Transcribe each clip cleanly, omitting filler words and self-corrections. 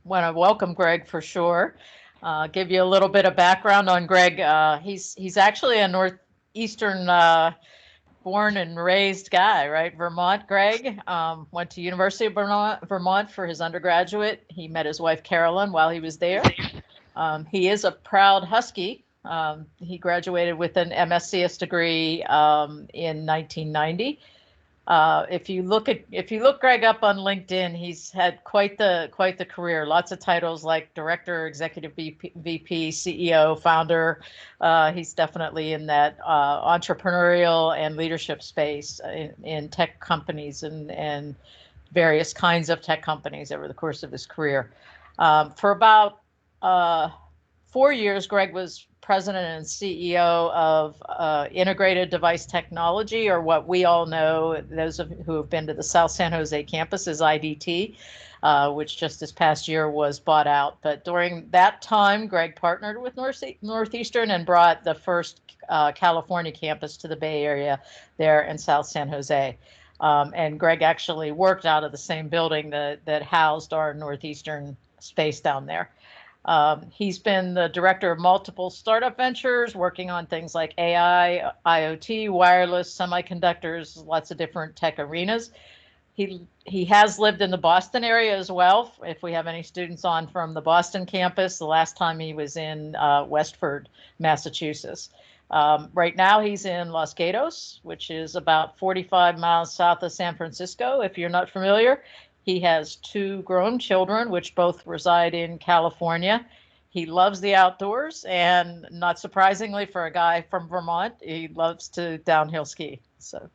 Want to welcome Greg for sure. Give you a little bit of background on Greg. He's actually a Northeastern born and raised guy, right? Vermont. Greg went to University of Vermont for his undergraduate. He met his wife Carolyn while he was there. He is a proud Husky. He graduated with an MSCS degree in 1990. If you look Greg up on LinkedIn, he's had quite the career. Lots of titles like director, executive VP, CEO, founder. He's definitely in that entrepreneurial and leadership space in tech companies and various kinds of tech companies over the course of his career. For about 4 years, Greg was president and CEO of Integrated Device Technology, or what we all know, those who have been to the South San Jose campus, is IDT, which just this past year was bought out. But during that time, Greg partnered with Northeastern and brought the first California campus to the Bay Area there in South San Jose. And Greg actually worked out of the same building that housed our Northeastern space down there. He's been the director of multiple startup ventures, working on things like AI, IoT, wireless, semiconductors, lots of different tech arenas. He has lived in the Boston area as well. If we have any students on from the Boston campus, the last time he was in Westford, Massachusetts. Right now he's in Los Gatos, which is about 45 miles south of San Francisco, if you're not familiar. He has 2 grown children, which both reside in California. He loves the outdoors, and not surprisingly for a guy from Vermont, he loves to downhill ski. So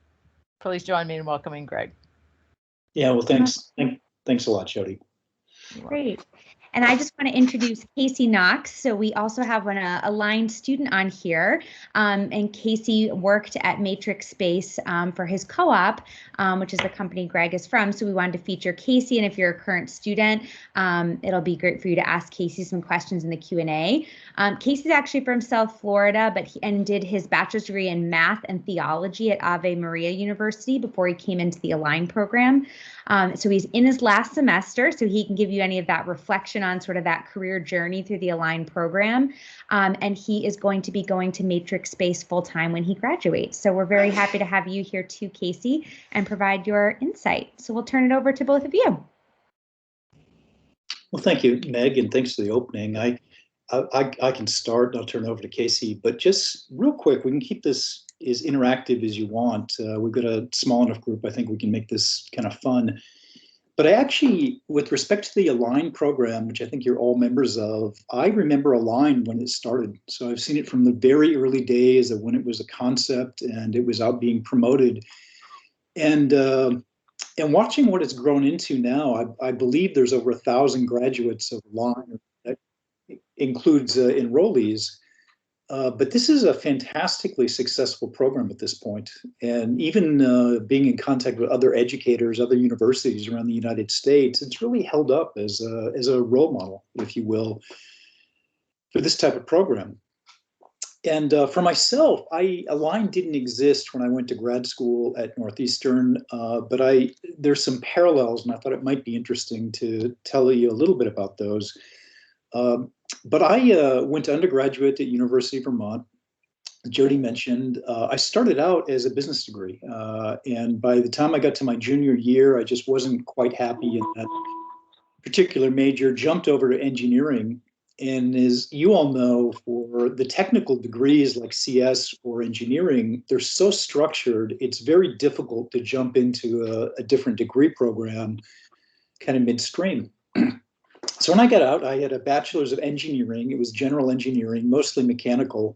please join me in welcoming Greg. Yeah, well, thanks. Thanks a lot, Jody. Great. And I just want to introduce Casey Knox. So we also have an aligned student on here. And Casey worked at Matrixspace for his co-op, which is the company Greg is from. So we wanted to feature Casey. And if you're a current student, it'll be great for you to ask Casey some questions in the Q&A. Casey's actually from South Florida, but he did his bachelor's degree in math and theology at Ave Maria University before he came into the Align program. So he's in his last semester, so he can give you any of that reflection on sort of that career journey through the Align program. And he is going to be going to Matrixspace full-time when he graduates. So we're very happy to have you here too, Casey, and provide your insight. So we'll turn it over to both of you. Well, thank you, Meg, and thanks for the opening. I can start, and I'll turn it over to Casey. But just real quick, we can keep this as interactive as you want. We've got a small enough group. I think we can make this kind of fun. But I actually, with respect to the Align program, which I think you're all members of, I remember Align when it started. So I've seen it from the very early days of when it was a concept and it was out being promoted. And watching what it's grown into now, I believe there's over 1,000 graduates of Align. That includes enrollees. But this is a fantastically successful program at this point. And even being in contact with other educators, other universities around the United States, it's really held up as a role model, if you will, for this type of program. And for myself, Align didn't exist when I went to grad school at Northeastern, but there's some parallels, and I thought it might be interesting to tell you a little bit about those. But I went to undergraduate at University of Vermont. Jody mentioned, I started out as a business degree. And by the time I got to my junior year, I just wasn't quite happy in that particular major, jumped over to engineering. And as you all know, for the technical degrees like CS or engineering, they're so structured, it's very difficult to jump into a different degree program kind of midstream. So when I got out, I had a bachelor's of engineering. It was general engineering, mostly mechanical,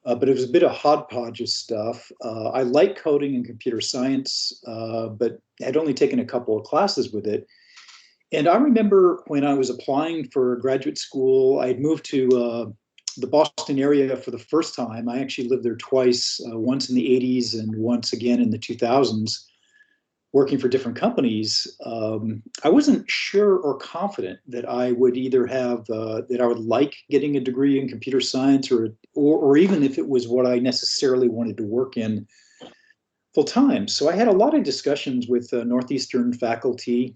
but it was a bit of hodgepodge of stuff. I like coding and computer science, but I'd only taken a couple of classes with it. And I remember when I was applying for graduate school, I had moved to the Boston area for the first time. I actually lived there twice, once in the 80s and once again in the 2000s. Working for different companies, I wasn't sure or confident that I would either have, that I would like getting a degree in computer science or even if it was what I necessarily wanted to work in full time. So I had a lot of discussions with Northeastern faculty.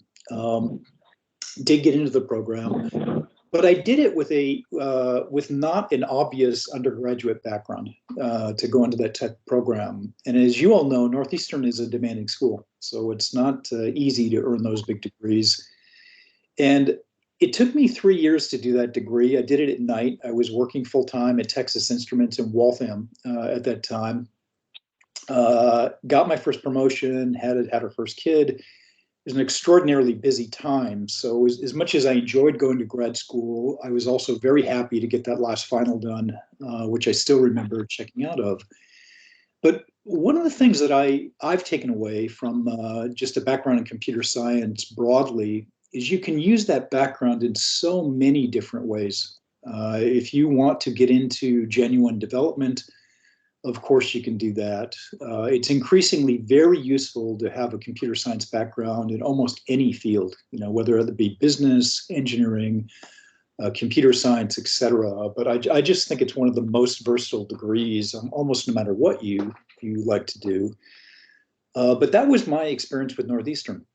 did get into the program, but I did it with not an obvious undergraduate background to go into that type of program. And as you all know, Northeastern is a demanding school, so it's not easy to earn those big degrees. And it took me 3 years to do that degree. I did it at night. I was working full time at Texas Instruments in Waltham at that time. Got my first promotion, had our first kid. It was an extraordinarily busy time. So as much as I enjoyed going to grad school, I was also very happy to get that last final done, which I still remember checking out of. But one of the things that I've taken away from just a background in computer science broadly is you can use that background in so many different ways. If you want to get into genuine development, of course you can do that. It's increasingly very useful to have a computer science background in almost any field, whether it be business, engineering, computer science, etc. But I just think it's one of the most versatile degrees, almost no matter what you like to do. But that was my experience with Northeastern.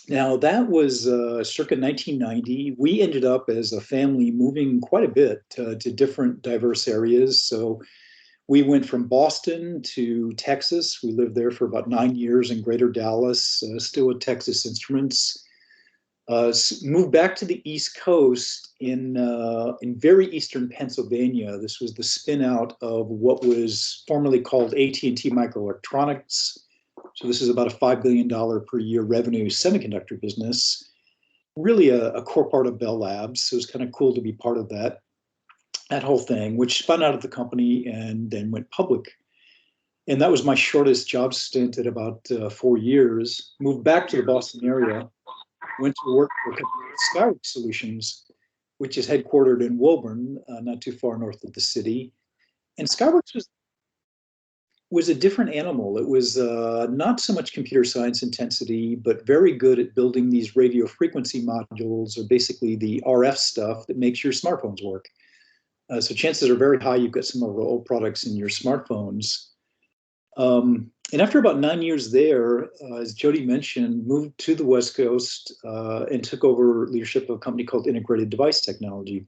Now, that was circa 1990. We ended up as a family moving quite a bit to different diverse areas. So we went from Boston to Texas. We lived there for about 9 years in Greater Dallas, still at Texas Instruments. Moved back to the East Coast in very eastern Pennsylvania. This was the spin out of what was formerly called Att Microelectronics. So this is about a $5 billion per year revenue semiconductor business, really a core part of Bell Labs. So it was kind of cool to be part of that whole thing, which spun out of the company and then went public. And that was my shortest job stint at about 4 years. Moved back to the Boston area, went to work for a company called Skyworks Solutions, which is headquartered in Woburn, not too far north of the city. And Skyworks was a different animal. It was not so much computer science intensity, but very good at building these radio frequency modules, or basically the RF stuff that makes your smartphones work. So chances are very high you've got some of our old products in your smartphones. And after about 9 years there, as Jody mentioned, moved to the West Coast and took over leadership of a company called Integrated Device Technology.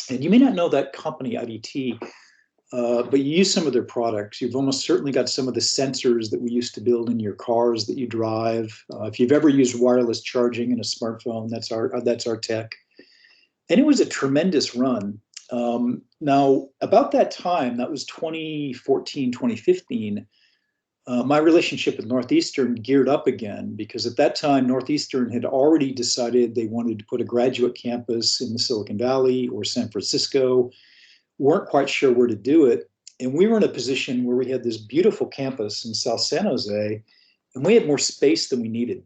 And you may not know that company, IDT, but you use some of their products. You've almost certainly got some of the sensors that we used to build in your cars that you drive. If you've ever used wireless charging in a smartphone, that's our tech. And it was a tremendous run. Now, about that time, that was 2014, 2015, my relationship with Northeastern geared up again, because at that time, Northeastern had already decided they wanted to put a graduate campus in the Silicon Valley or San Francisco, weren't quite sure where to do it. And we were in a position where we had this beautiful campus in South San Jose, and we had more space than we needed.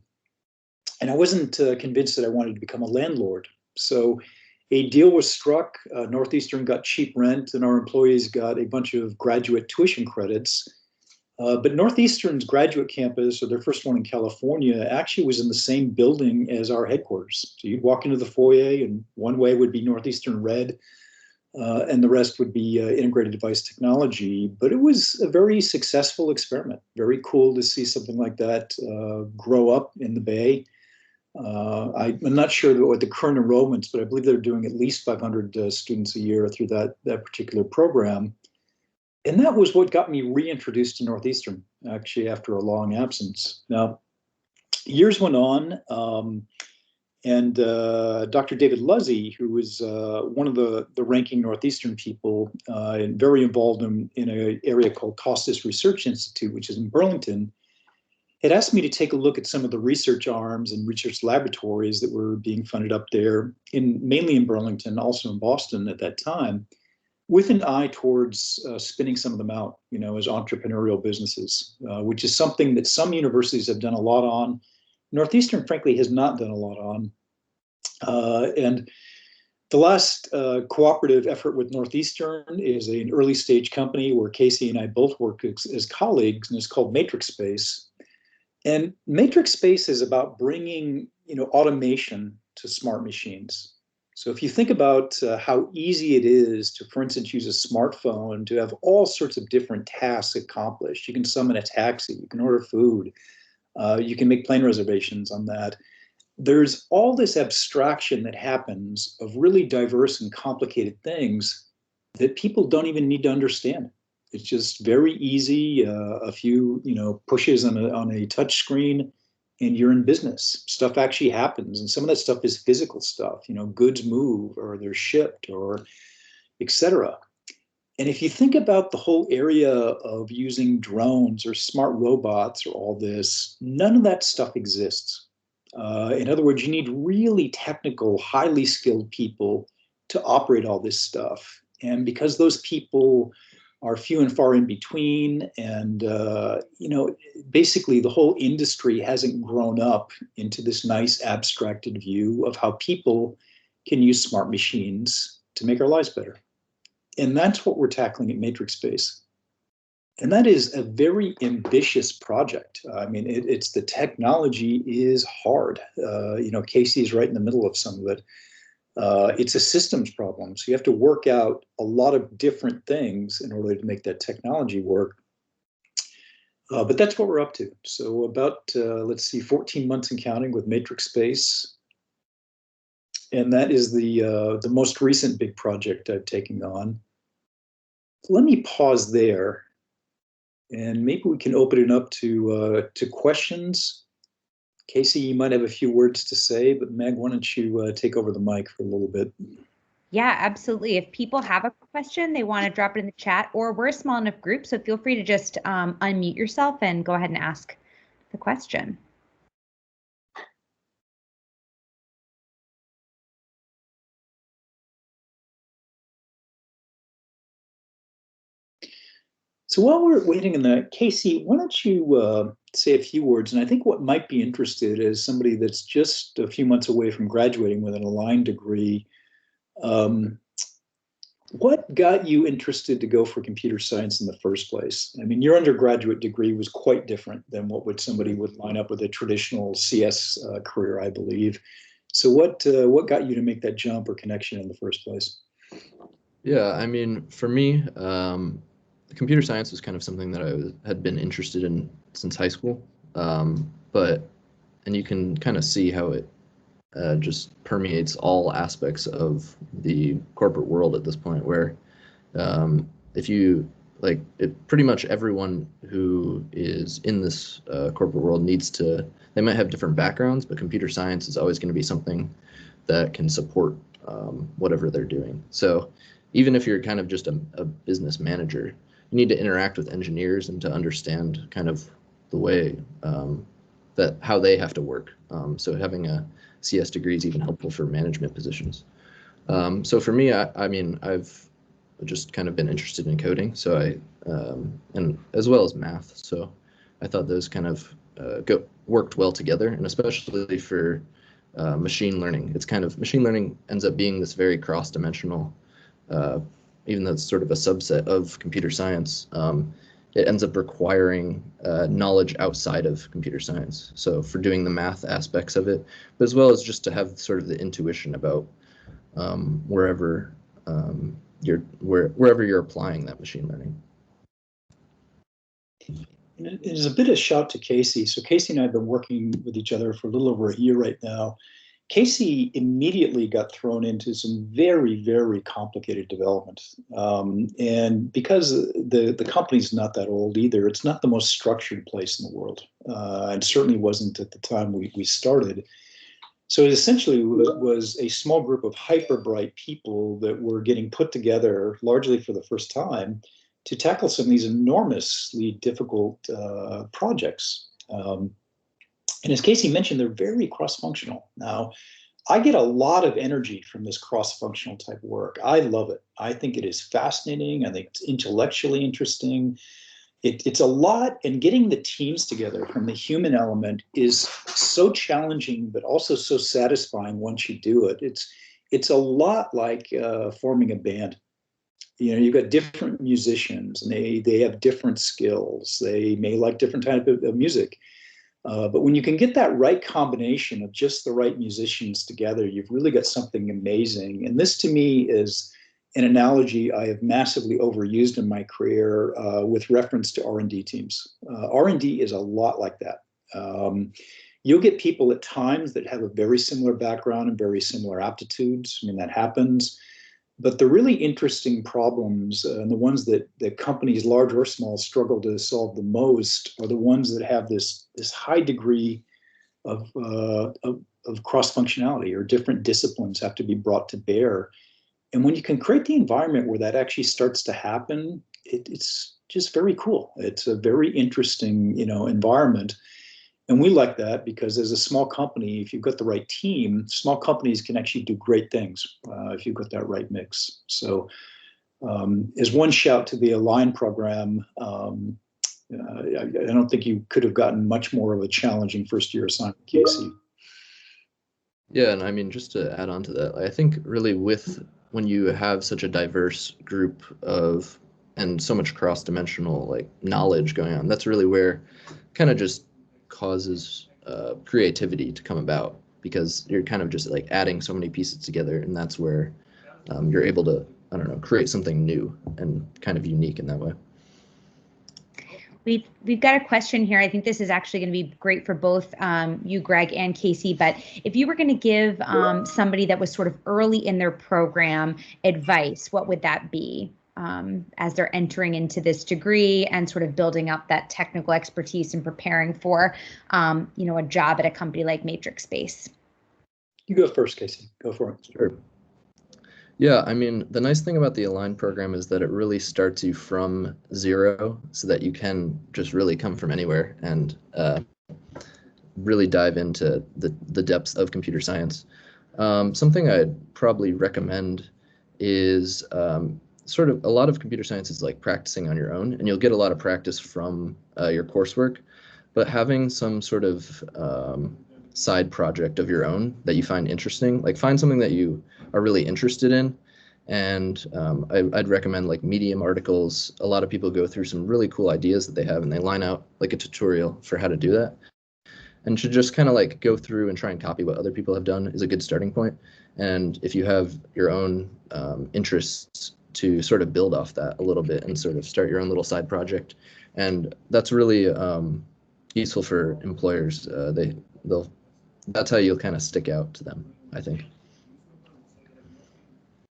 And I wasn't convinced that I wanted to become a landlord. So a deal was struck. Northeastern got cheap rent, and our employees got a bunch of graduate tuition credits. But Northeastern's graduate campus, or their first one in California, actually was in the same building as our headquarters. So you'd walk into the foyer, and one way would be Northeastern Red, and the rest would be Integrated Device Technology. But it was a very successful experiment. Very cool to see something like that grow up in the Bay. I'm not sure what the current enrollments, but I believe they're doing at least 500 students a year through that particular program. And that was what got me reintroduced to Northeastern, actually, after a long absence. Now, years went on, and Dr. David Luzzi, who was one of the ranking Northeastern people and very involved in an area called Costas Research Institute, which is in Burlington, had asked me to take a look at some of the research arms and research laboratories that were being funded up there, mainly in Burlington, also in Boston at that time, with an eye towards spinning some of them out, as entrepreneurial businesses, which is something that some universities have done a lot on. Northeastern, frankly, has not done a lot on. And the last cooperative effort with Northeastern is an early stage company where Casey and I both work as colleagues, and it's called Matrixspace. And Matrixspace is about bringing, automation to smart machines. So if you think about how easy it is to, for instance, use a smartphone to have all sorts of different tasks accomplished. You can summon a taxi, you can order food, you can make plane reservations on that. there's all this abstraction that happens of really diverse and complicated things that people don't even need to understand. It's just very easy, a few pushes on a touch screen, and you're in business. Stuff actually happens, and some of that stuff is physical stuff. Goods move, or they're shipped, or etc. And if you think about the whole area of using drones or smart robots or all this, none of that stuff exists. In other words, you need really technical, highly skilled people to operate all this stuff. And because those people are few and far in between, and basically the whole industry hasn't grown up into this nice abstracted view of how people can use smart machines to make our lives better. And that's what we're tackling at Matrixspace. And that is a very ambitious project. I mean, it's the technology is hard. Casey's right in the middle of some of it. It's a systems problem. So you have to work out a lot of different things in order to make that technology work. But that's what we're up to. So about, 14 months and counting with Matrixspace. And that is the most recent big project I've taken on. Let me pause there, and maybe we can open it up to questions. Casey, you might have a few words to say, but Meg, why don't you take over the mic for a little bit? Yeah, absolutely. If people have a question, they want to drop it in the chat, or we're a small enough group, so feel free to just unmute yourself and go ahead and ask the question. So while we're waiting in that, Casey, why don't you say a few words? And I think what might be interested is somebody that's just a few months away from graduating with an aligned degree. What got you interested to go for computer science in the first place? I mean, your undergraduate degree was quite different than what somebody would line up with a traditional CS career, I believe. So what got you to make that jump or connection in the first place? Yeah, I mean, for me, computer science was kind of something that I had been interested in since high school, and you can kind of see how it just permeates all aspects of the corporate world at this point, where if you pretty much everyone who is in this corporate world they might have different backgrounds, but computer science is always going to be something that can support whatever they're doing. So even if you're kind of just a business manager, you need to interact with engineers and to understand kind of the way how they have to work. So having a CS degree is even helpful for management positions. So for me, I mean, I've just kind of been interested in coding, so and as well as math. So I thought those kind of worked well together, and especially for machine learning. Machine learning ends up being this very cross-dimensional, even though it's sort of a subset of computer science, it ends up requiring knowledge outside of computer science. So for doing the math aspects of it, but as well as just to have sort of the intuition about wherever you're applying that machine learning. It is a bit of a shout to Casey. So Casey and I have been working with each other for a little over a year right now. Casey immediately got thrown into some very, very complicated development. And because the company's not that old either, it's not the most structured place in the world. And certainly wasn't at the time we started. So it essentially was a small group of hyper bright people that were getting put together largely for the first time to tackle some of these enormously difficult projects. And as Casey mentioned, they're very cross-functional. Now, I get a lot of energy from this cross-functional type work. I love it. I think it is fascinating. I think it's intellectually interesting. It's a lot, and getting the teams together from the human element is so challenging, but also so satisfying once you do it. It's a lot like forming a band. You know, you've got different musicians, and they have different skills. They may like different type of music. But when you can get that right combination of just the right musicians together, you've really got something amazing. And this to me is an analogy I have massively overused in my career with reference to R&D teams. R&D is a lot like that. You'll get people at times that have a very similar background and very similar aptitudes. I mean, that happens. But the really interesting problems and the ones that companies, large or small, struggle to solve the most are the ones that have this high degree of cross-functionality, or different disciplines have to be brought to bear. And when you can create the environment where that actually starts to happen, it's just very cool. It's a very interesting, environment. And we like that because as a small company, if you've got the right team, small companies can actually do great things if you've got that right mix. So as one shout to the Align program, I don't think you could have gotten much more of a challenging first year assignment, Casey. Yeah, and I mean, just to add on to that, I think really when you have such a diverse group of and so much cross-dimensional like knowledge going on, that's really where kind of just causes creativity to come about, because you're kind of just like adding so many pieces together, and that's where you're able to, I don't know, create something new and kind of unique in that way. We've got a question here. I think this is actually going to be great for both you, Greg, and Casey. But if you were going to give somebody that was sort of early in their program advice, what would that be as they're entering into this degree and sort of building up that technical expertise and preparing for, a job at a company like Matrixspace? You go first, Casey. Go for it. Sure. Yeah, I mean, the nice thing about the Align program is that it really starts you from zero, so that you can just really come from anywhere and really dive into the depths of computer science. Something I'd probably recommend is sort of a lot of computer science is like practicing on your own, and you'll get a lot of practice from your coursework, but having some sort of side project of your own that you find interesting, like find something that you are really interested in. And I'd recommend like Medium articles. A lot of people go through some really cool ideas that they have, and they line out like a tutorial for how to do that. And to just kind of like go through and try and copy what other people have done is a good starting point. And if you have your own interests, to sort of build off that a little bit and sort of start your own little side project. And that's really useful for employers. That's how you'll kind of stick out to them, I think.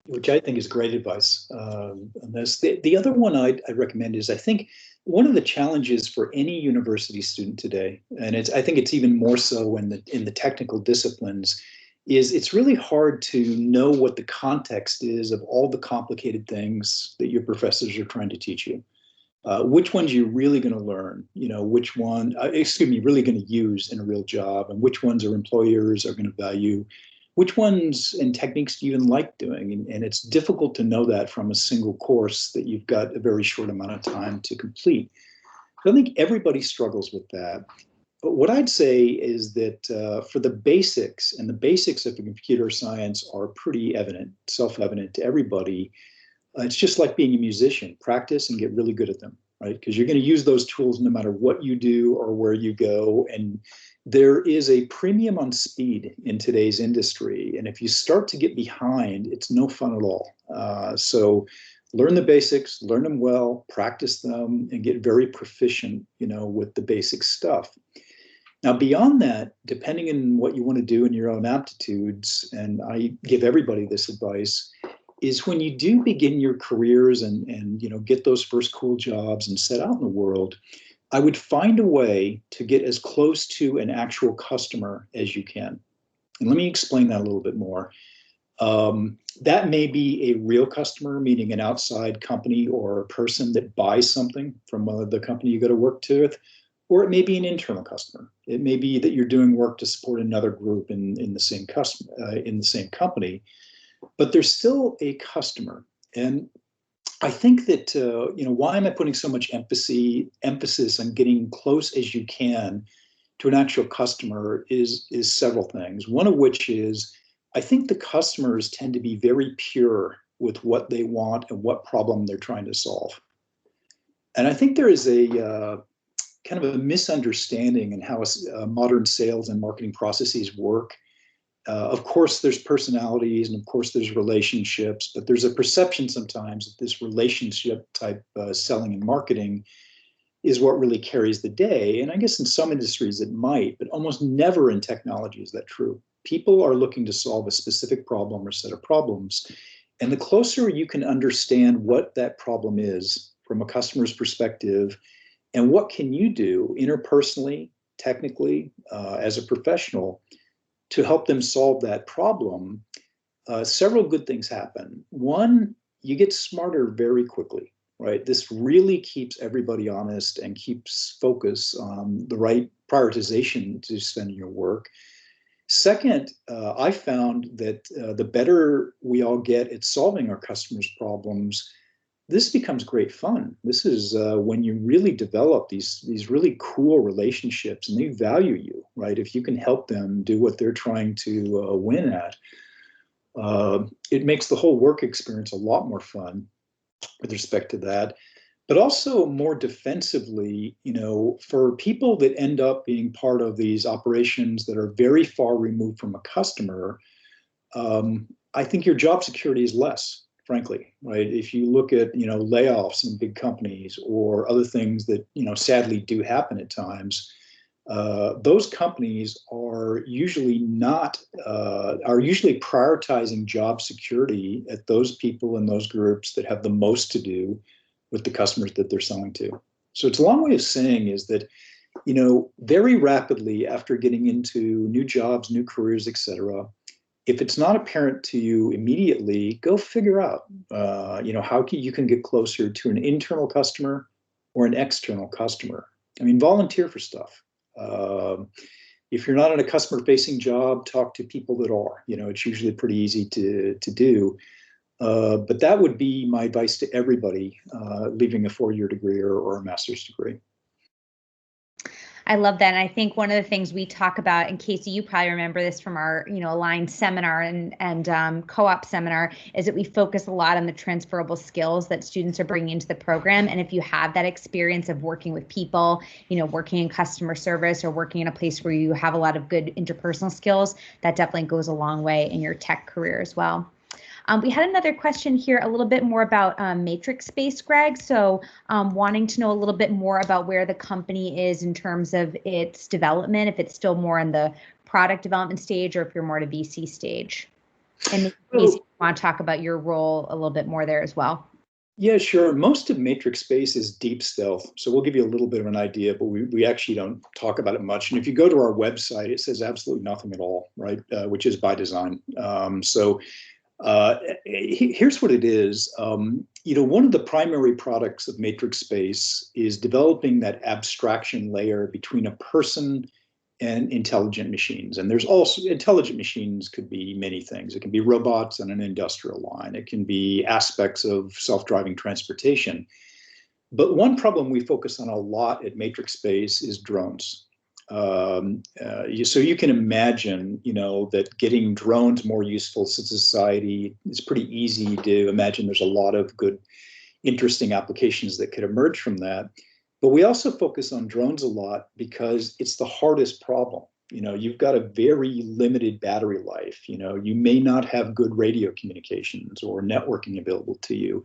Which I think is great advice on this. The other one I'd recommend is, I think one of the challenges for any university student today, and I think it's even more so in the technical disciplines, is it's really hard to know what the context is of all the complicated things that your professors are trying to teach you. Which ones you're really going to learn, which one, really going to use in a real job, and which ones our employers are going to value, which ones and techniques do you even like doing? And it's difficult to know that from a single course that you've got a very short amount of time to complete. So I think everybody struggles with that. But what I'd say is that for the basics, and the basics of computer science are pretty evident, self-evident to everybody. It's just like being a musician. Practice and get really good at them, right? Because you're going to use those tools no matter what you do or where you go. And there is a premium on speed in today's industry. And if you start to get behind, it's no fun at all. So learn the basics, learn them well, practice them, and get very proficient, with the basic stuff. Now, beyond that, depending on what you want to do in your own aptitudes, and I give everybody this advice, is when you do begin your careers and get those first cool jobs and set out in the world, I would find a way to get as close to an actual customer as you can. And let me explain that a little bit more. That may be a real customer, meaning an outside company or a person that buys something from the company you go to work with, or it may be an internal customer. It may be that you're doing work to support another group in the same company, but there's still a customer. And I think that why am I putting so much emphasis on getting close as you can to an actual customer is several things. One of which is, I think the customers tend to be very pure with what they want and what problem they're trying to solve. And I think there is a kind of a misunderstanding in how modern sales and marketing processes work. Of course, there's personalities, and of course, there's relationships, but there's a perception sometimes that this relationship type selling and marketing is what really carries the day. And I guess in some industries it might, but almost never in technology is that true. People are looking to solve a specific problem or set of problems. And the closer you can understand what that problem is from a customer's perspective, and what can you do interpersonally, technically, as a professional to help them solve that problem, several good things happen. One, you get smarter very quickly, right? This really keeps everybody honest and keeps focus on the right prioritization to spend your work. Second, I found that the better we all get at solving our customers' problems, this becomes great fun. This is when you really develop these really cool relationships and they value you, right? If you can help them do what they're trying to win at, it makes the whole work experience a lot more fun with respect to that. But also more defensively, you know, for people that end up being part of these operations that are very far removed from a customer, I think your job security is less, frankly, right? If you look at, you know, layoffs in big companies or other things that, you know, sadly do happen at times, those companies are usually prioritizing job security at those people and those groups that have the most to do with the customers that they're selling to. So it's a long way of saying is that, you know, very rapidly after getting into new jobs, new careers, et cetera, if it's not apparent to you immediately, go figure out, you know, how you can get closer to an internal customer or an external customer. I mean, volunteer for stuff. If you're not in a customer-facing job, talk to people that are. You know, it's usually pretty easy to do. But that would be my advice to everybody leaving a 4-year degree or a master's degree. I love that. And I think one of the things we talk about, and Casey, you probably remember this from our, you know, aligned seminar and co-op seminar, is that we focus a lot on the transferable skills that students are bringing into the program. And if you have that experience of working with people, you know, working in customer service or working in a place where you have a lot of good interpersonal skills, that definitely goes a long way in your tech career as well. We had another question here a little bit more about Matrixspace, Greg. So wanting to know a little bit more about where the company is in terms of its development, if it's still more in the product development stage or if you're more at a VC stage. And maybe you want to talk about your role a little bit more there as well. Yeah, sure. Most of Matrixspace is deep stealth. So we'll give you a little bit of an idea, but we actually don't talk about it much. And if you go to our website, it says absolutely nothing at all, right? Which is by design. Here's what it is. You know, one of the primary products of Matrixspace is developing that abstraction layer between a person and intelligent machines. And there's also intelligent machines could be many things. It can be robots on an industrial line. It can be aspects of self-driving transportation. But one problem we focus on a lot at Matrixspace is drones. So you can imagine, you know, that getting drones more useful to society is pretty easy to imagine. There's a lot of good, interesting applications that could emerge from that. But we also focus on drones a lot because it's the hardest problem. You know, you've got a very limited battery life. You know, you may not have good radio communications or networking available to you.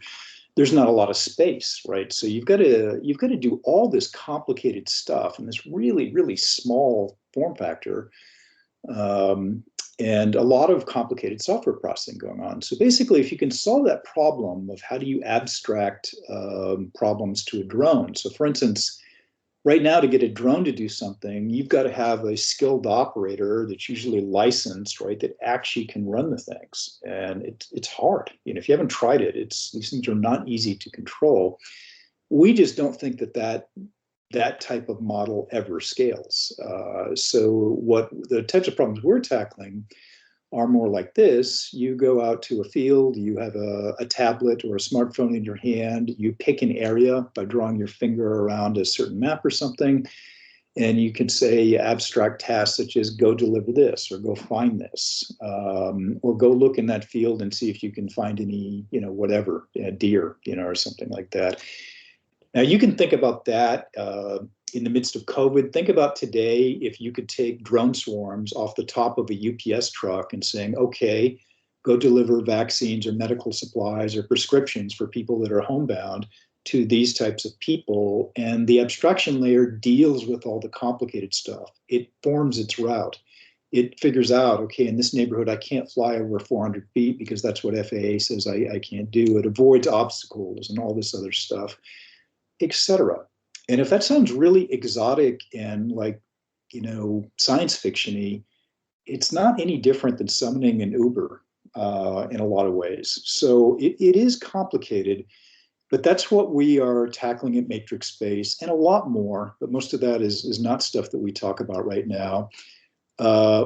There's not a lot of space, right? So you've got to do all this complicated stuff in this really, really small form factor, and a lot of complicated software processing going on. So basically, if you can solve that problem of how do you abstract problems to a drone. So for instance, right now, to get a drone to do something, you've got to have a skilled operator that's usually licensed, right, that actually can run the things. And it's hard. You know, if you haven't tried it, these things are not easy to control. We just don't think that type of model ever scales. So what the types of problems we're tackling are more like this. You go out to a field, you have a tablet or a smartphone in your hand, you pick an area by drawing your finger around a certain map or something, and you can say abstract tasks such as go deliver this or go find this, or go look in that field and see if you can find any, you know, whatever, deer, you know, or something like that. Now you can think about that in the midst of COVID. Think about today, if you could take drone swarms off the top of a UPS truck and saying, okay, go deliver vaccines or medical supplies or prescriptions for people that are homebound. to these types of people, and the abstraction layer deals with all the complicated stuff. It forms its route. It figures out, okay, in this neighborhood, I can't fly over 400 feet because that's what FAA says I can't do. It avoids obstacles and all this other stuff, etc. And if that sounds really exotic and like, science fiction-y, it's not any different than summoning an Uber in a lot of ways. So it is complicated, but that's what we are tackling at Matrixspace, and a lot more, but most of that is not stuff that we talk about right now.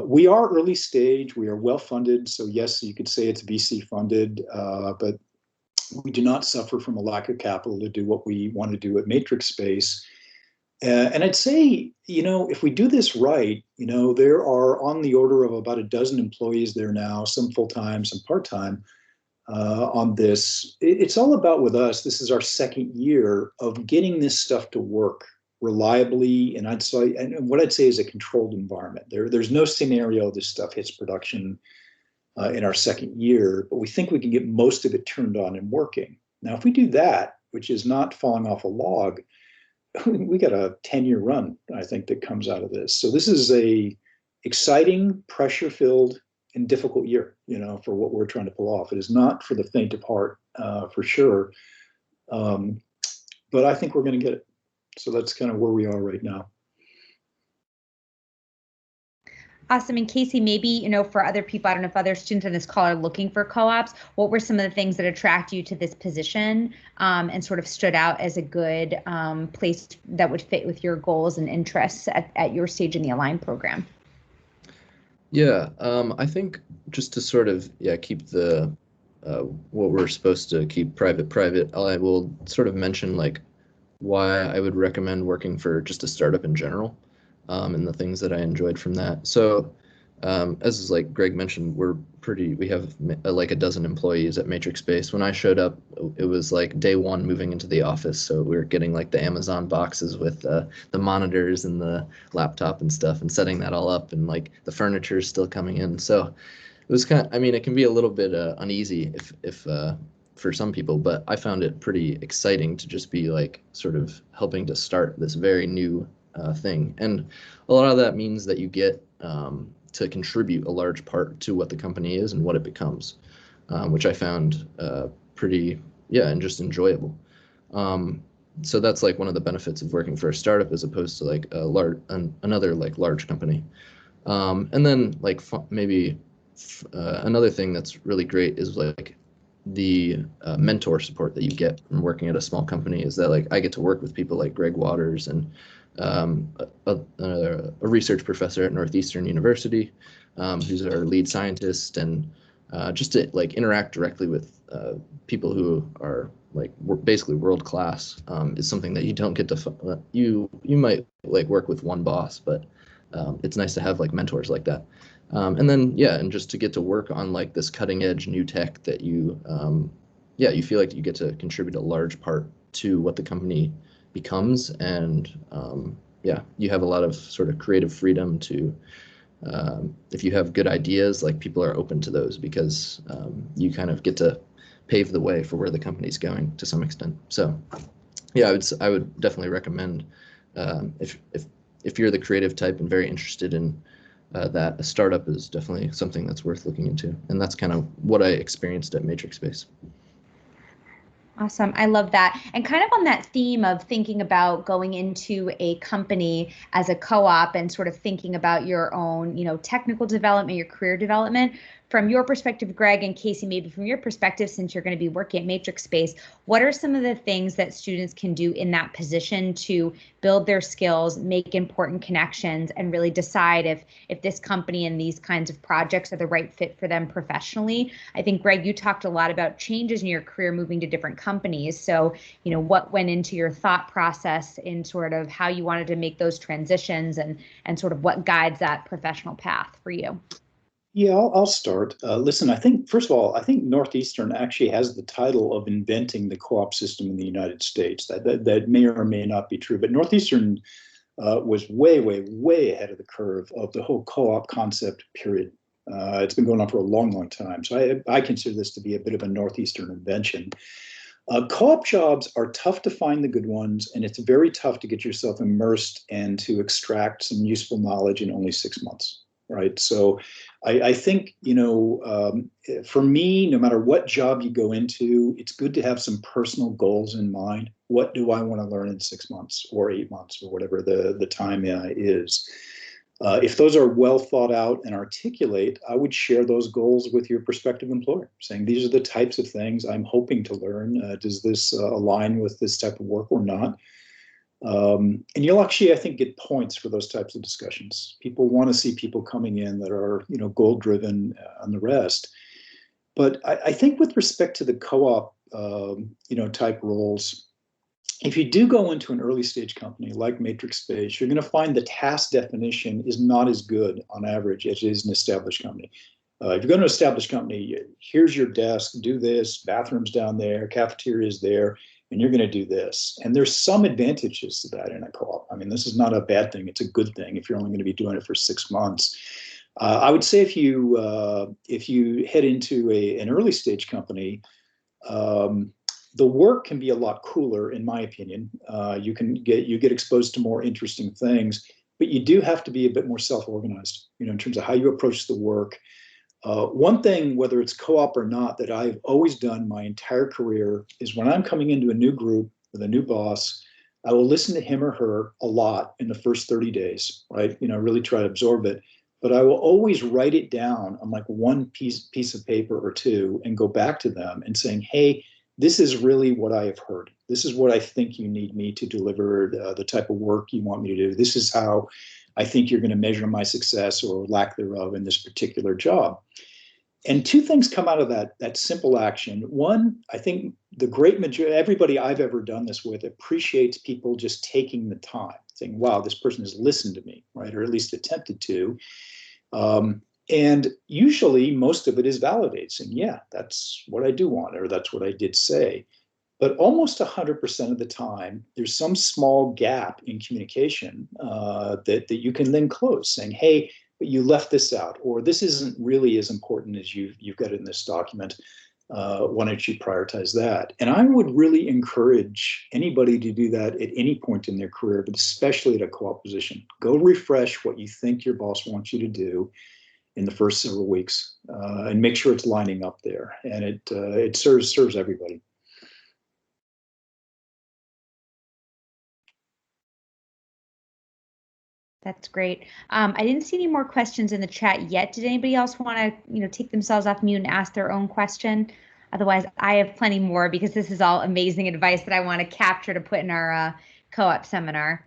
We are early stage, we are well funded, so yes, you could say it's VC funded, but we do not suffer from a lack of capital to do what we want to do at Matrixspace. And I'd say, if we do this right, there are on the order of about a dozen employees there now, some full-time, some part-time on this. It's all about with us, this is our second year of getting this stuff to work reliably, and what I'd say is a controlled environment. There's no scenario this stuff hits production in our second year, but we think we can get most of it turned on and working. Now, if we do that, which is not falling off a log, we got a 10-year run, I think, that comes out of this. So this is a exciting, pressure-filled, and difficult year, for what we're trying to pull off. It is not for the faint of heart, for sure. But I think we're going to get it. So that's kind of where we are right now. Awesome. And Casey, maybe, for other people, I don't know if other students on this call are looking for co-ops, what were some of the things that attract you to this position and sort of stood out as a good place that would fit with your goals and interests at your stage in the Align program? Yeah, I think just to sort of, keep the, what we're supposed to keep private, I will sort of mention like why I would recommend working for just a startup in general. And the things that I enjoyed from that. So as like Greg mentioned, we have like a dozen employees at Matrixspace. When I showed up, it was like day one moving into the office. So we were getting like the Amazon boxes with the monitors and the laptop and stuff and setting that all up, and like the furniture is still coming in. So it was it can be a little bit uneasy if for some people, but I found it pretty exciting to just be like sort of helping to start this very new thing. And a lot of that means that you get to contribute a large part to what the company is and what it becomes, which I found pretty, and just enjoyable. So that's like one of the benefits of working for a startup as opposed to like another like large company. And then like maybe another thing that's really great is like the mentor support that you get from working at a small company is that like I get to work with people like Greg Waters and a research professor at Northeastern University, who's our lead scientist, and just to like interact directly with people who are like basically world class is something that you don't get to. You might like work with one boss, but it's nice to have like mentors like that. And then and just to get to work on like this cutting edge new tech that you feel like you get to contribute a large part to what the company becomes, and you have a lot of sort of creative freedom to if you have good ideas, like people are open to those because you kind of get to pave the way for where the company's going to some extent. So I would definitely recommend if you're the creative type and very interested in that, a startup is definitely something that's worth looking into, and that's kind of what I experienced at Matrixspace. Awesome. I love that. And kind of on that theme of thinking about going into a company as a co-op and sort of thinking about your own, technical development, your career development. From your perspective, Greg, and Casey, maybe from your perspective, since you're going to be working at Matrixspace, what are some of the things that students can do in that position to build their skills, make important connections, and really decide if this company and these kinds of projects are the right fit for them professionally? I think, Greg, you talked a lot about changes in your career moving to different companies. So, what went into your thought process in sort of how you wanted to make those transitions and sort of what guides that professional path for you? Yeah, I'll start. Listen, I think, first of all, I think Northeastern actually has the title of inventing the co-op system in the United States. That may or may not be true, but Northeastern was way, way, way ahead of the curve of the whole co-op concept, period. It's been going on for a long, long time. So I consider this to be a bit of a Northeastern invention. Co-op jobs are tough to find the good ones, and it's very tough to get yourself immersed and to extract some useful knowledge in only 6 months, right? So I think, for me, no matter what job you go into, it's good to have some personal goals in mind. What do I want to learn in 6 months or 8 months or whatever the time is? If those are well thought out and articulate, I would share those goals with your prospective employer, saying these are the types of things I'm hoping to learn. Does this align with this type of work or not? And you'll actually, I think, get points for those types of discussions. People want to see people coming in that are, goal driven and the rest. But I think with respect to the co-op, type roles, if you do go into an early stage company like Matrixspace, you're going to find the task definition is not as good on average as it is an established company. If you go to an established company, here's your desk, do this, bathrooms down there, cafeteria's there, and you're going to do this. And there's some advantages to that in a co-op. I mean, this is not a bad thing. It's a good thing if you're only going to be doing it for 6 months. I would say if you head into an early stage company, the work can be a lot cooler, in my opinion. You get exposed to more interesting things, but you do have to be a bit more self-organized, in terms of how you approach the work. One thing, whether it's co-op or not, that I've always done my entire career is when I'm coming into a new group with a new boss, I will listen to him or her a lot in the first 30 days, right? Really try to absorb it. But I will always write it down on like one piece of paper or two and go back to them and saying, hey, this is really what I have heard. This is what I think you need me to deliver, the type of work you want me to do. This is how I think you're going to measure my success or lack thereof in this particular job. And two things come out of that simple action. One, I think the great majority, everybody I've ever done this with appreciates people just taking the time, saying, wow, this person has listened to me, right? Or at least attempted to. And usually most of it is validating, saying, yeah, that's what I do want, or that's what I did say. But almost 100% of the time, there's some small gap in communication that you can then close, saying, hey, but you left this out, or this isn't really as important as you've got it in this document. Why don't you prioritize that? And I would really encourage anybody to do that at any point in their career, but especially at a co-op position. Go refresh what you think your boss wants you to do in the first several weeks, and make sure it's lining up there. And it serves everybody. That's great. I didn't see any more questions in the chat yet. Did anybody else want to, take themselves off mute and ask their own question? Otherwise, I have plenty more because this is all amazing advice that I want to capture to put in our co-op seminar.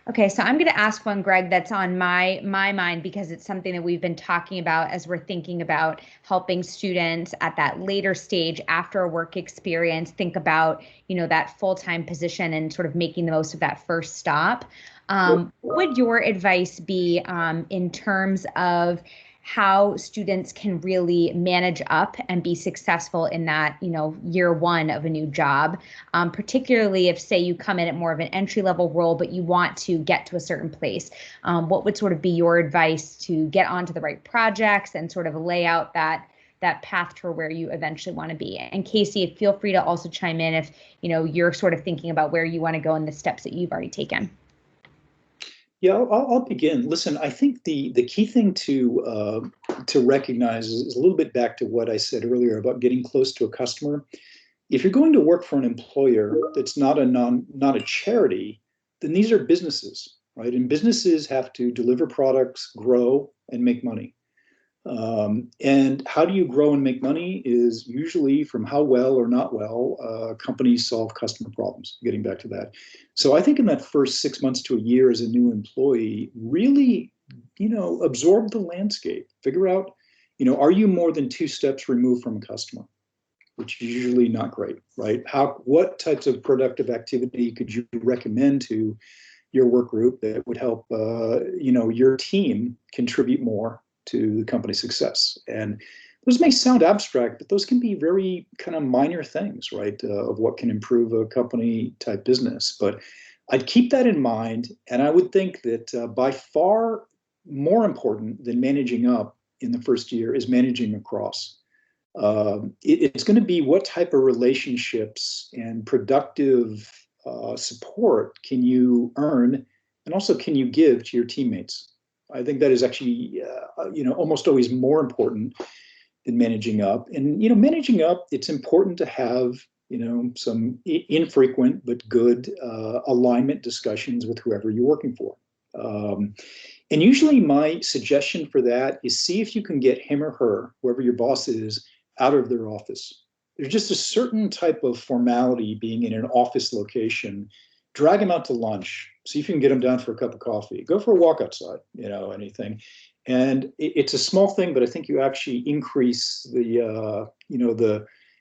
Okay, so I'm going to ask one, Greg, that's on my mind because it's something that we've been talking about as we're thinking about helping students at that later stage after a work experience think about, that full-time position and sort of making the most of that first stop. What would your advice be in terms of how students can really manage up and be successful in that, year one of a new job, particularly if, say, you come in at more of an entry-level role, but you want to get to a certain place? What would sort of be your advice to get onto the right projects and sort of lay out that path to where you eventually want to be? And Casey, feel free to also chime in if, you're sort of thinking about where you want to go and the steps that you've already taken. Yeah, I'll begin. Listen, I think the key thing to recognize is a little bit back to what I said earlier about getting close to a customer. If you're going to work for an employer that's not a charity, then these are businesses, right? And businesses have to deliver products, grow, and make money. And how do you grow and make money is usually from how well or not well companies solve customer problems, getting back to that. So I think in that first 6 months to a year as a new employee, really, absorb the landscape, figure out, are you more than 2 steps removed from a customer, which is usually not great, right? What types of productive activity could you recommend to your work group that would help, your team contribute more to the company's success? And those may sound abstract, but those can be very kind of minor things, right, of what can improve a company type business. But I'd keep that in mind, and I would think that by far more important than managing up in the first year is managing across. It's going to be what type of relationships and productive support can you earn, and also can you give to your teammates. I think that is actually, almost always more important than managing up. And managing up, it's important to have some infrequent but good alignment discussions with whoever you're working for. And usually my suggestion for that is see if you can get him or her, whoever your boss is, out of their office. There's just a certain type of formality being in an office location. Drag them out to lunch. See if you can get them down for a cup of coffee. Go for a walk outside, anything. And it's a small thing, but I think you actually increase the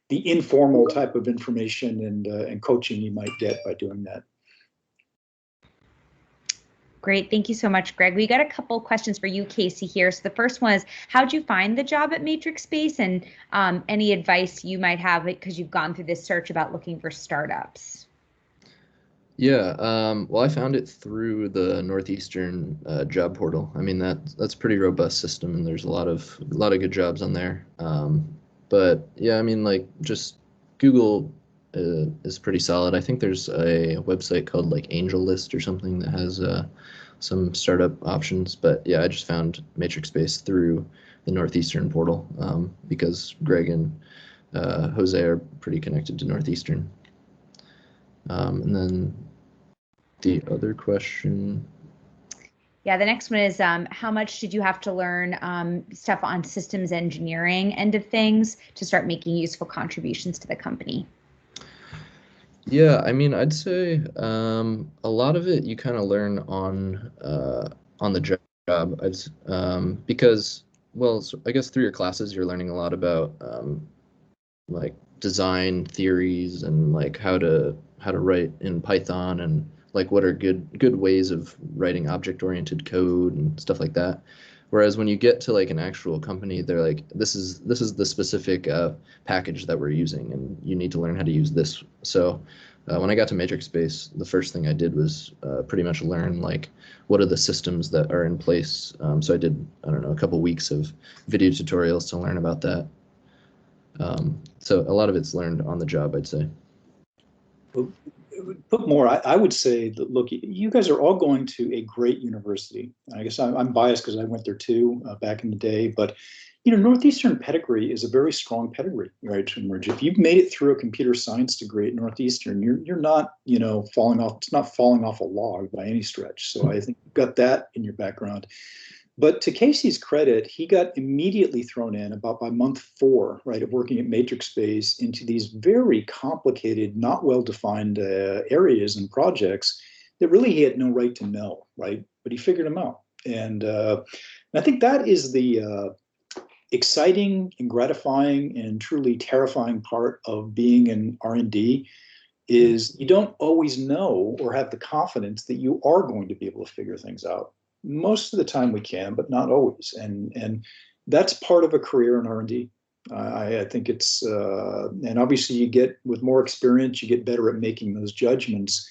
informal type of information and coaching you might get by doing that. Great. Thank you so much, Greg. We got a couple questions for you, Casey, here. So the first one is, how'd you find the job at Matrixspace, and any advice you might have because you've gone through this search about looking for startups? Yeah, well, I found it through the Northeastern job portal. I mean, that's a pretty robust system, and there's a lot of good jobs on there. But yeah, I mean, like, just Google is pretty solid. I think there's a website called like Angel List or something that has some startup options. But yeah, I just found Matrixspace through the Northeastern portal because Greg and Jose are pretty connected to Northeastern. And then the other question. Yeah, the next one is, how much did you have to learn stuff on systems engineering end of things to start making useful contributions to the company? Yeah, I mean, I'd say a lot of it you kind of learn on the job. Because, well, so I guess through your classes you're learning a lot about like design theories and like how to write in Python, and like what are good ways of writing object-oriented code and stuff like that. Whereas when you get to like an actual company, they're like, this is the specific package that we're using, and you need to learn how to use this. So when I got to Matrixspace, the first thing I did was pretty much learn like what are the systems that are in place. So I did, I don't know, a couple weeks of video tutorials to learn about that. So a lot of it's learned on the job, I'd say. Well, put more, I would say that, look, you guys are all going to a great university. I guess I'm biased because I went there too back in the day, but Northeastern pedigree is a very strong pedigree, right? If you've made it through a computer science degree at Northeastern, you're not, falling off. It's not falling off a log by any stretch. So I think you've got that in your background. But to Casey's credit, he got immediately thrown in about by month 4, right, of working at Matrixspace into these very complicated, not well-defined areas and projects that really he had no right to know, right? But he figured them out. And I think that is the exciting and gratifying and truly terrifying part of being in R&D, is you don't always know or have the confidence that you are going to be able to figure things out. Most of the time we can, but not always. And that's part of a career in R&D. I think it's, and obviously you get, with more experience, you get better at making those judgments.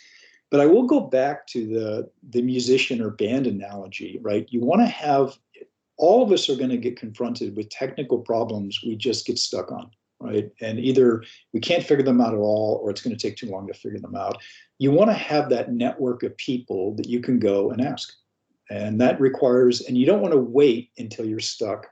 But I will go back to the musician or band analogy, right? You want to have, all of us are going to get confronted with technical problems we just get stuck on, right? And either we can't figure them out at all, or it's going to take too long to figure them out. You want to have that network of people that you can go and ask. And that requires, and you don't want to wait until you're stuck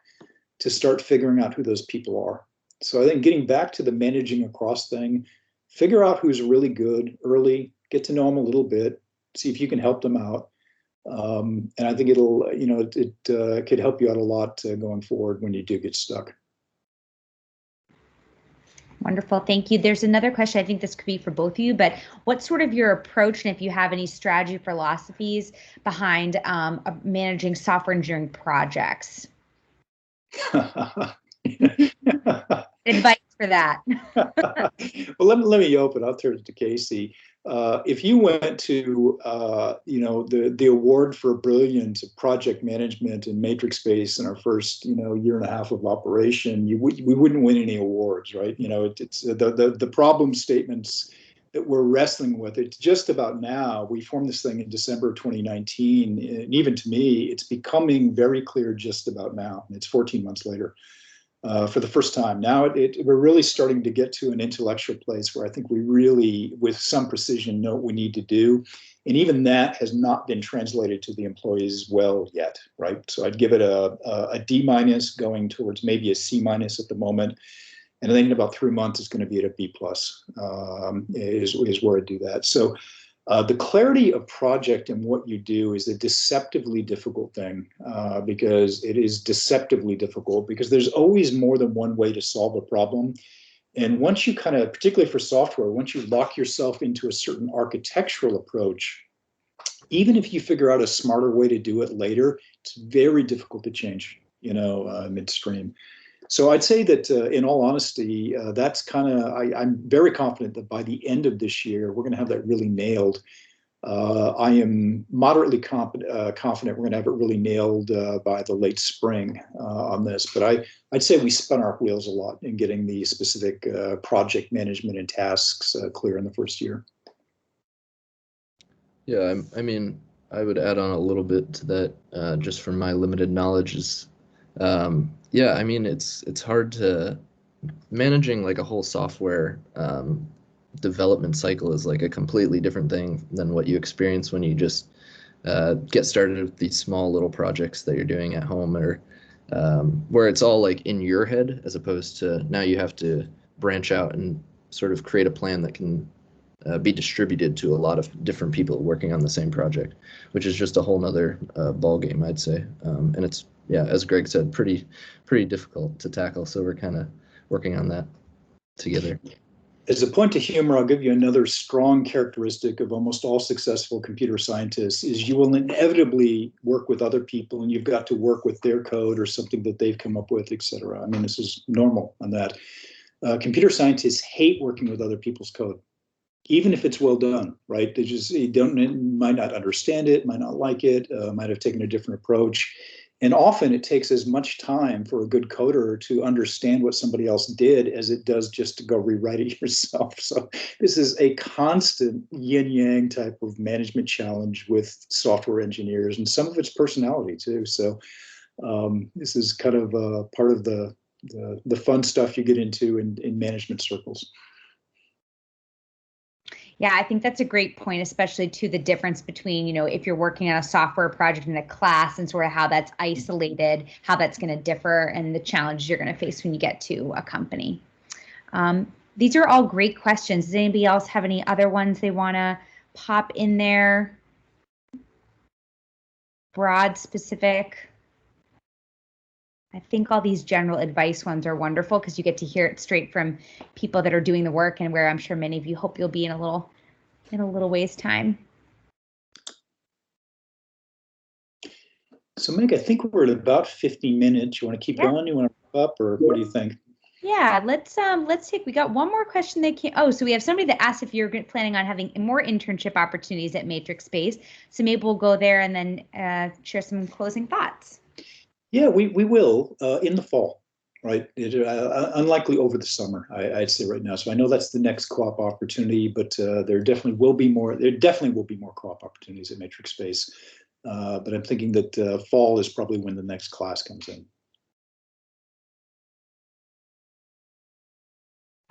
to start figuring out who those people are. So I think getting back to the managing across thing, figure out who's really good early, get to know them a little bit, see if you can help them out. And I think it'll, it could help you out a lot going forward when you do get stuck. Wonderful. Thank you. There's another question. I think this could be for both of you, but what's sort of your approach, and if you have any strategy philosophies behind managing software engineering projects? Advice for that. Well, let me open. I'll turn it to Casey. If you went to, the award for brilliance of project management in Matrixspace in our first, year and a half of operation, we wouldn't win any awards, right? It's the problem statements that we're wrestling with. It's just about now. We formed this thing in December of 2019, and even to me, it's becoming very clear just about now. It's 14 months later. For the first time. Now we're really starting to get to an intellectual place where I think we really, with some precision, know what we need to do. And even that has not been translated to the employees well yet, right? So I'd give it a D minus, going towards maybe a C minus at the moment. And I think in about 3 months, it's going to be at a B plus, is where I do that. So the clarity of project and what you do is a deceptively difficult thing, because it is deceptively difficult because there's always more than one way to solve a problem. And once you kind of, particularly for software, once you lock yourself into a certain architectural approach, even if you figure out a smarter way to do it later, it's very difficult to change, midstream. So I'd say that in all honesty, that's kind of, I'm very confident that by the end of this year, we're going to have that really nailed. I am moderately confident we're going to have it really nailed by the late spring on this. But I'd say we spun our wheels a lot in getting the specific project management and tasks clear in the first year. Yeah, I mean, I would add on a little bit to that, just from my limited knowledge is, yeah, I mean, it's hard to managing like a whole software development cycle is like a completely different thing than what you experience when you just get started with these small little projects that you're doing at home, or where it's all like in your head, as opposed to now you have to branch out and sort of create a plan that can be distributed to a lot of different people working on the same project, which is just a whole nother ball game, I'd say. And it's, yeah, as Greg said, pretty difficult to tackle. So we're kind of working on that together. As a point of humor, I'll give you another strong characteristic of almost all successful computer scientists is you will inevitably work with other people, and you've got to work with their code or something that they've come up with, et cetera. I mean, this is normal on that. Computer scientists hate working with other people's code, even if it's well done, right? They might not understand it, might not like it, might have taken a different approach. And often it takes as much time for a good coder to understand what somebody else did as it does just to go rewrite it yourself. So this is a constant yin-yang type of management challenge with software engineers, and some of it's personality too. So this is kind of part of the fun stuff you get into in management circles. Yeah, I think that's a great point, especially to the difference between, if you're working on a software project in a class and sort of how that's isolated, how that's going to differ, and the challenges you're going to face when you get to a company. These are all great questions. Does anybody else have any other ones they want to pop in there? Broad, specific? I think all these general advice ones are wonderful because you get to hear it straight from people that are doing the work, and where I'm sure many of you hope you'll be in a little ways time. So Meg, I think we're at about 50 minutes. You want to keep going? You want to wrap up, or what do you think? Yeah, let's take, we got one more question that came. Oh, so we have somebody that asked if you're planning on having more internship opportunities at Matrixspace. So maybe we'll go there and then share some closing thoughts. Yeah, we will in the fall, right? Unlikely over the summer, I'd say right now. So I know that's the next co-op opportunity, but there definitely will be more. There definitely will be more co-op opportunities at Matrixspace. But I'm thinking that fall is probably when the next class comes in.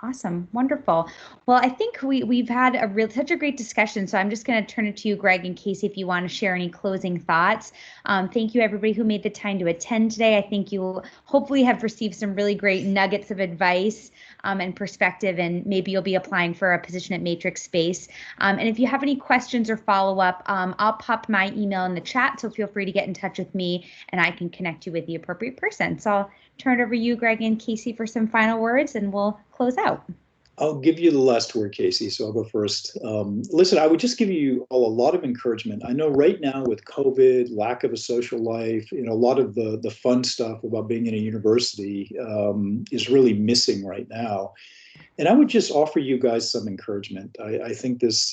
Awesome. Wonderful. Well, I think we've had such a great discussion. So I'm just going to turn it to you, Greg, and Casey, if you want to share any closing thoughts. Thank you, everybody who made the time to attend today. I think you hopefully have received some really great nuggets of advice and perspective, and maybe you'll be applying for a position at Matrixspace. And if you have any questions or follow-up, I'll pop my email in the chat, so feel free to get in touch with me and I can connect you with the appropriate person. So I'll turn it over to you, Greg and Casey, for some final words, and we'll close out. I'll give you the last word, Casey, so I'll go first. Listen, I would just give you all a lot of encouragement. I know right now with COVID, lack of a social life, a lot of the fun stuff about being in a university is really missing right now. And I would just offer you guys some encouragement. I think this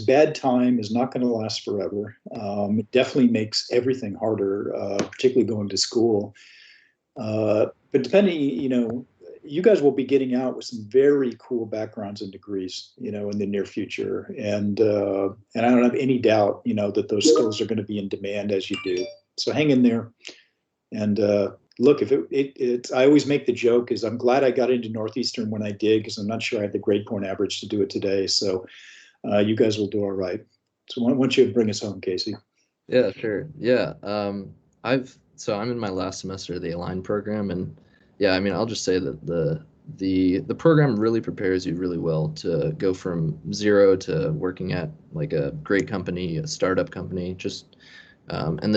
bad time is not going to last forever. It definitely makes everything harder, particularly going to school. But depending, you guys will be getting out with some very cool backgrounds and degrees, in the near future. And I don't have any doubt, that those skills are going to be in demand as you do. So hang in there. And look, if I always make the joke is I'm glad I got into Northeastern when I did, because I'm not sure I have the grade point average to do it today. So you guys will do all right. So why don't you bring us home, Casey? Yeah, sure. Yeah. I'm in my last semester of the Align program, and yeah, I mean, I'll just say that the program really prepares you really well to go from zero to working at like a great company, a startup company, just and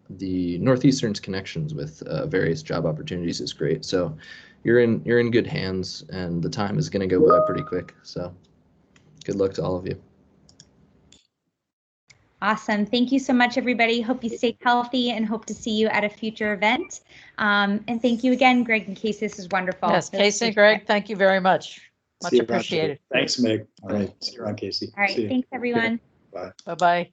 the Northeastern's connections with various job opportunities is great. So you're in good hands, and the time is going to go by pretty quick. So good luck to all of you. Awesome. Thank you so much, everybody. Hope you stay healthy and hope to see you at a future event. And thank you again, Greg and Casey. This is wonderful. Yes, Casey and Greg, thank you very much. Much See you around, appreciated. Thanks, Meg. All right. See you around, Casey. All right. Thanks, everyone. Bye. Bye-bye.